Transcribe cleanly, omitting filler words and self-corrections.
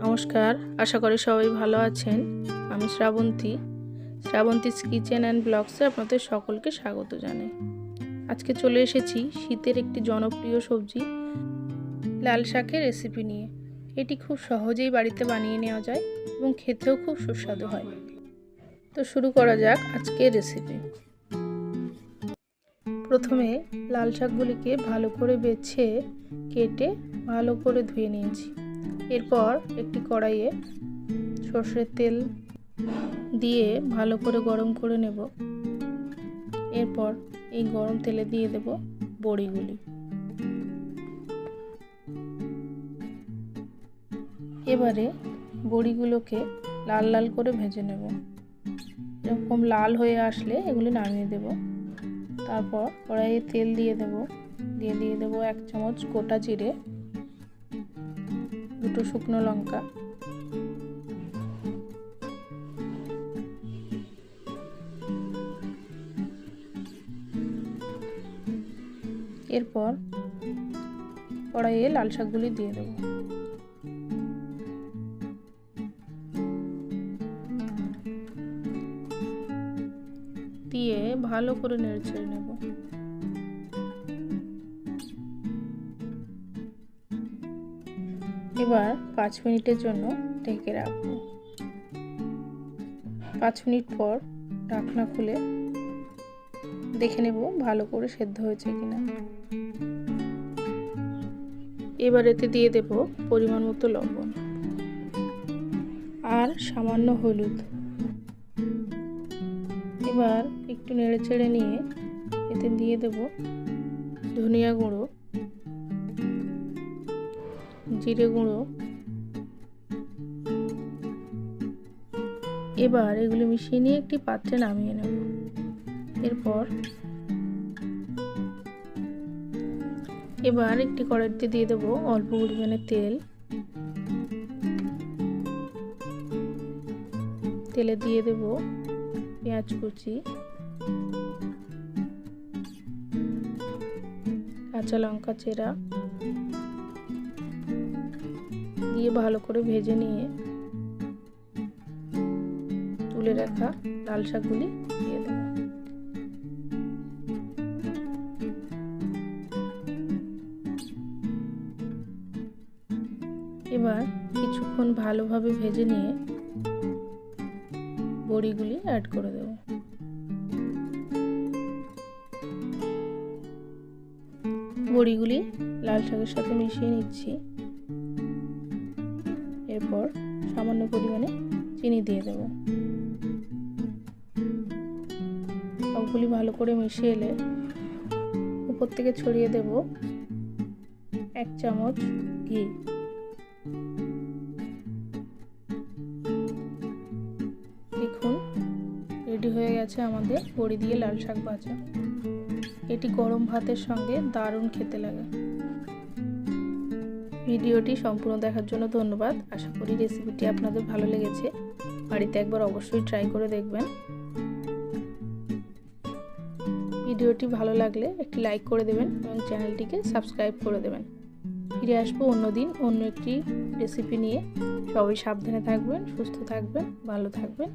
নমস্কার, আশা করি সবাই ভালো আছেন। আমি শ্রাবন্তীস কিচেন অ্যান্ড ব্লগসে আপনাদের সকলকে স্বাগত জানাই। আজকে চলে এসেছি শীতের একটি জনপ্রিয় সবজি লাল শাকের রেসিপি নিয়ে। এটি খুব সহজেই বাড়িতে বানিয়ে নেওয়া যায় এবং খেতেও খুব সুস্বাদু হয়। তো শুরু করা যাক আজকের রেসিপি। প্রথমে লাল শাকগুলিকে ভালো করে বেছে কেটে ভালো করে ধুয়ে নিয়েছি। এরপর একটি কড়াইয়ে সর্ষের তেল দিয়ে ভালো করে গরম করে নেব। এরপর এই গরম তেলে দিয়ে দেব বড়িগুলি। এবারে বড়িগুলোকে লাল লাল করে ভেজে নেব। এরকম লাল হয়ে আসলে এগুলি নামিয়ে দেব। তারপর কড়াইয়ে তেল দিয়ে দেব 1 চামচ গোটা জিরে, 2 শুকনো লঙ্কা, এরপর কড়াইয়ে লাল শাকগুলি দিয়ে দেব। দিয়ে ভালো করে নেড়ে নেব। এবার 5 মিনিটের জন্য ঢেকে রাখবো। 5 মিনিট পর ঢাকনা খুলে দেখে নেব ভালো করে সেদ্ধ হয়েছে কিনা। এবার এতে দিয়ে দেব পরিমাণ মতো লবণ আর সামান্য হলুদ। এবার একটু নেড়ে নিয়ে এতে দিয়ে দেব ধনিয়া গুঁড়ো, জিরে গুঁড়ো। এবার এগুলো মিশিয়ে নিয়ে একটি পাত্রে নামিয়ে নেব। এবার একটি কড়াইতে দিয়ে দেব অল্প পরিমাণে তেলে দিয়ে দেব পেঁয়াজ কুচি, কাঁচা লঙ্কা চেরা দিয়ে ভালো করে ভেজে নিয়ে তুলে রাখা লাল শাকগুলি দিয়ে দেব। এবার কিছুক্ষণ ভালোভাবে ভেজে নিয়ে বড়িগুলি অ্যাড করে দেব। বড়িগুলি লাল শাকের সাথে মিশিয়ে নিচ্ছি। এরপর সামান্য পরিমাণে চিনি দিয়ে দেব। সবগুলি ভালো করে মিশিয়ে এলে উপর থেকে ছড়িয়ে দেব 1 চামচ ঘি। দেখুন রেডি হয়ে গেছে আমাদের বড়ি দিয়ে লাল শাক ভাজা। এটি গরম ভাতের সঙ্গে দারুণ খেতে লাগে। ভিডিওটি সম্পূর্ণ দেখার জন্য ধন্যবাদ। আশা করি রেসিপিটি আপনাদের ভালো লেগেছে। বাড়িতে একবার অবশ্যই ট্রাই করে দেখবেন। ভিডিওটি ভালো লাগলে একটি লাইক করে দেবেন এবং চ্যানেলটিকে সাবস্ক্রাইব করে দেবেন। ফিরে আসবো অন্যদিন অন্য একটি রেসিপি নিয়ে। সবাই সাবধানে থাকবেন, সুস্থ থাকবেন, ভালো থাকবেন।